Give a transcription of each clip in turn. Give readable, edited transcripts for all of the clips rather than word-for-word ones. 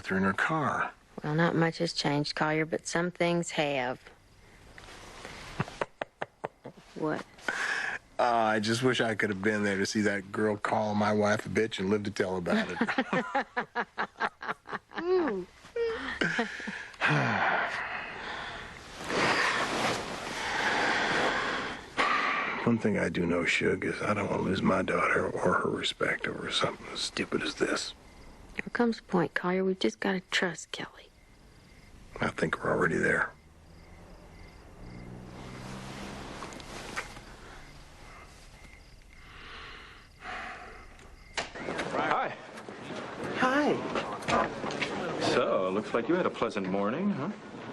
with her in her car. Well, not much has changed, Collier, but some things have. What? I just wish I could have been there to see that girl call my wife a bitch and live to tell about it. One thing I do know, Suge, is I don't want to lose my daughter or her respect over something as stupid as this. There comes a point, Collier, we've just got to trust Kelly. I think we're already there. Hi. Hi. So, looks like you had a pleasant morning, huh?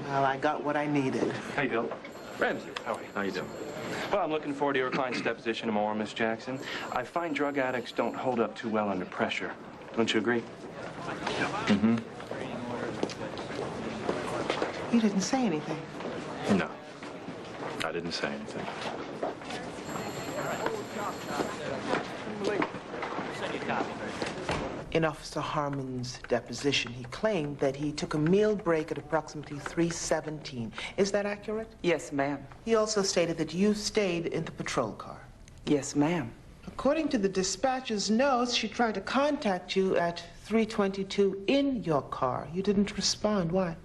Well, I got what I needed. How you doing? Ramsey, how are you? How you doing? Well, I'm looking forward to your client's deposition tomorrow, Miss Jackson. I find drug addicts don't hold up too well under pressure. Don't you agree? Mm-hmm. You didn't say anything. No. I didn't say anything. In Officer Harmon's deposition, he claimed that he took a meal break at approximately 3:17. Is that accurate? Yes, ma'am. He also stated that you stayed in the patrol car. Yes, ma'am. According to the dispatcher's notes, she tried to contact you at 3:22 in your car. You didn't respond. Why?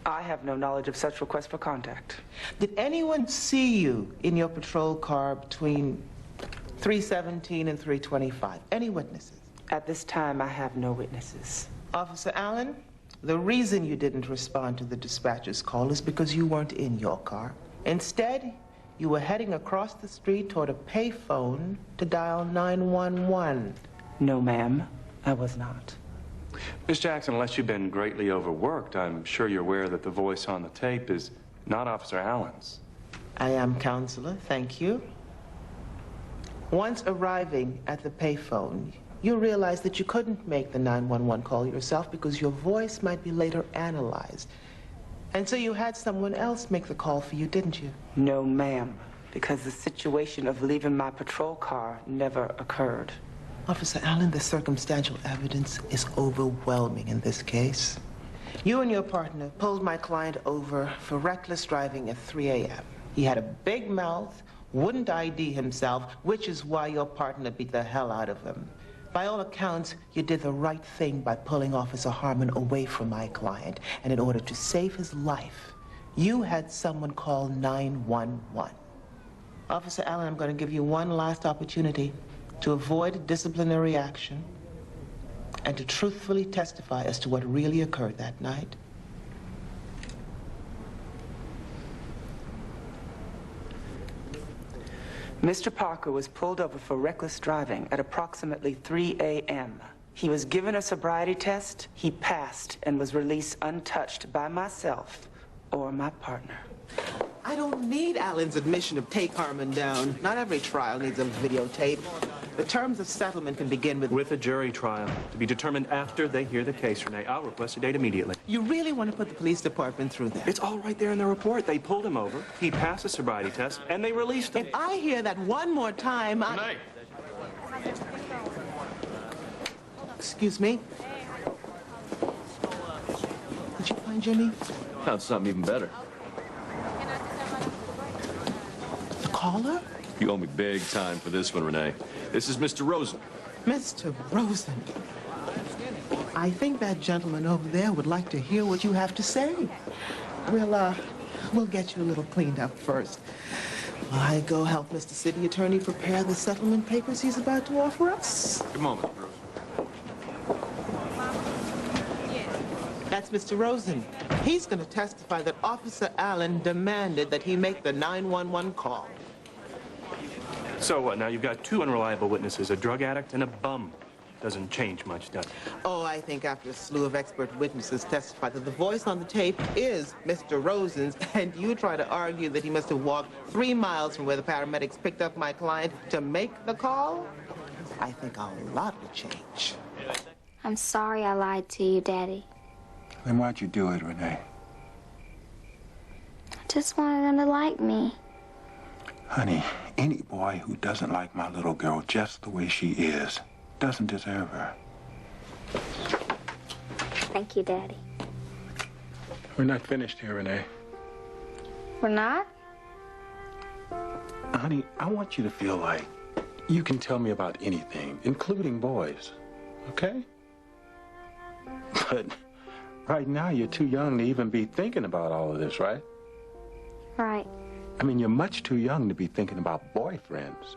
I have no knowledge of such request for contact. Did anyone see you in your patrol car between 3:17 and 3:25? Any witnesses? At this time, I have no witnesses. Officer Allen, the reason you didn't respond to the dispatcher's call is because you weren't in your car. Instead, you were heading across the street toward a payphone to dial 911. No, ma'am, I was not. Miss Jackson, unless you've been greatly overworked, I'm sure you're aware that the voice on the tape is not Officer Allen's. I am, Counselor. Thank you. Once arriving at the payphone, you realized that you couldn't make the 911 call yourself because your voice might be later analyzed. And so you had someone else make the call for you, didn't you? No, ma'am, because the situation of leaving my patrol car never occurred. Officer Allen, the circumstantial evidence is overwhelming in this case. You and your partner pulled my client over for reckless driving at 3 a.m. He had a big mouth, wouldn't ID himself, which is why your partner beat the hell out of him. By all accounts, you did the right thing by pulling Officer Harmon away from my client. And in order to save his life, you had someone call 911. Officer Allen, I'm going to give you one last opportunity to avoid disciplinary action and to truthfully testify as to what really occurred that night. Mr. Parker was pulled over for reckless driving at approximately 3 a.m. He was given a sobriety test, he passed, and was released untouched by myself or my partner. I don't need Allen's admission to take Harmon down. Not every trial needs a videotape. The terms of settlement can begin with a jury trial to be determined after they hear the case, Rene. I'll request a date immediately. You really want to put the police department through that? It's all right there in the report. They pulled him over, he passed the sobriety test, and they released him. If I hear that one more time, Rene! Excuse me? Did you find Jimmy? Found something even better. The caller? You owe me big time for this one, Rene. This is Mr. Rosen. Mr. Rosen. I think that gentleman over there would like to hear what you have to say. We'll get you a little cleaned up first. While I go help Mr. City Attorney prepare the settlement papers he's about to offer us. Good moment, Rosen. That's Mr. Rosen. He's going to testify that Officer Allen demanded that he make the 911 call. So what, now you've got two unreliable witnesses, a drug addict and a bum. Doesn't change much, does it? Oh, I think after a slew of expert witnesses testify that the voice on the tape is Mr. Rosen's, and you try to argue that he must have walked 3 miles from where the paramedics picked up my client to make the call, I think a lot will change. I'm sorry I lied to you, Daddy. Then why'd you do it, Rene? I just wanted him to like me. Honey, any boy who doesn't like my little girl just the way she is doesn't deserve her. Thank you, Daddy. We're not finished here, Renee. We're not? Honey, I want you to feel like you can tell me about anything, including boys, okay? But right now, you're too young to even be thinking about all of this, right? Right. I mean, you're much too young to be thinking about boyfriends.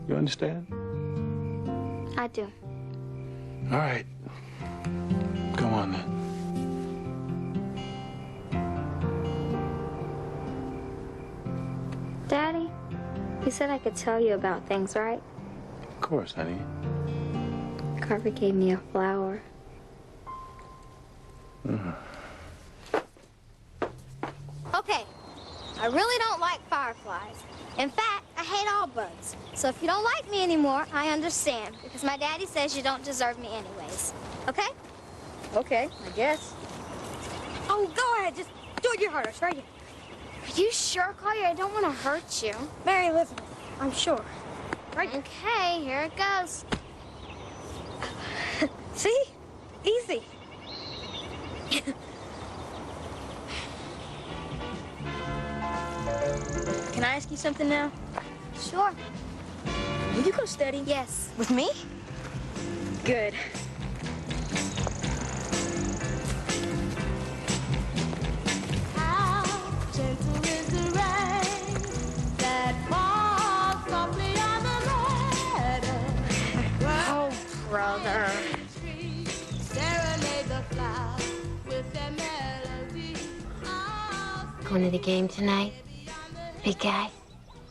You understand? I do. All right. Go on, then. Daddy, you said I could tell you about things, right? Of course, honey. Carver gave me a flower. Okay, I really don't like fireflies. In fact, I hate all bugs. So if you don't like me anymore, I understand, because my daddy says you don't deserve me anyways. Okay? Okay, I guess. Oh, go ahead. Just do it your hardest, right here. Are you sure, Colliar? I don't want to hurt you. Mary Elizabeth, I'm sure. Right. Okay, here it goes. See? Easy. Can I ask you something now? Sure. Will you go steady? Yes. With me? Good. How gentle is the rain that falls softly on the meadow. Oh, brother. Serenade the flowers with their melody. Going to the game tonight? Big guy?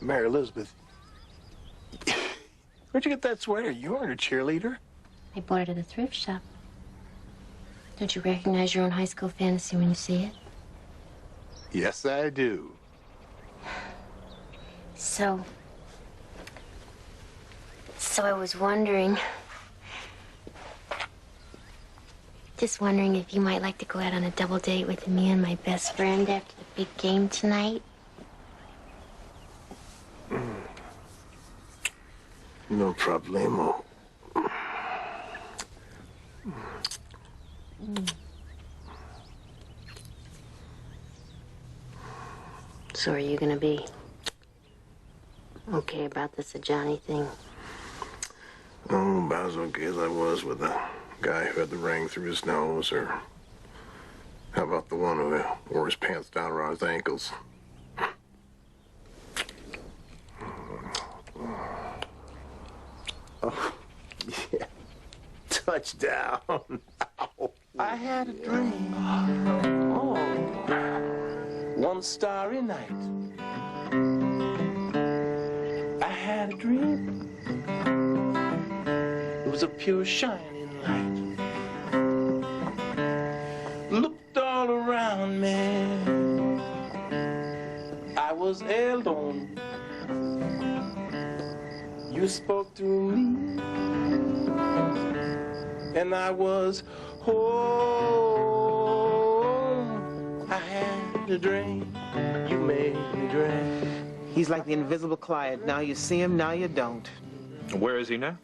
Mary Elizabeth, where'd you get that sweater? You aren't a cheerleader. I bought it at a thrift shop. Don't you recognize your own high school fantasy when you see it? Yes, I do. So I was wondering, just wondering if you might like to go out on a double date with me and my best friend after the big game tonight. No problemo. So are you gonna be okay about this Johnny thing? Oh, about as okay as I was with the guy who had the ring through his nose, or how about the one who wore his pants down around his ankles? Oh, yeah. Touchdown. Ow. I had a dream. Oh, one starry night. I had a dream. It was a pure shining light. Looked all around me. I was alone. You spoke to me, and I was home. I had a dream. You made me dream. He's like the invisible client. Now you see him, now you don't. Where is he now?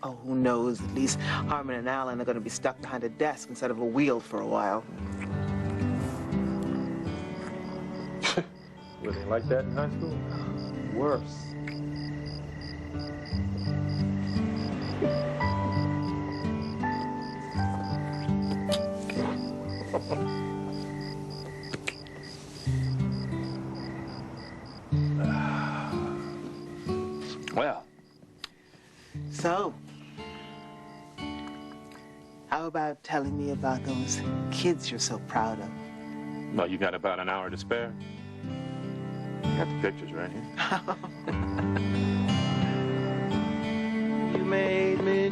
Oh, who knows? At least Harmon and Alan are going to be stuck behind a desk instead of a wheel for a while. Was he like that in high school? Worse. Well. So, how about telling me about those kids you're so proud of? Well, you got about an hour to spare. Got the pictures right here. You made me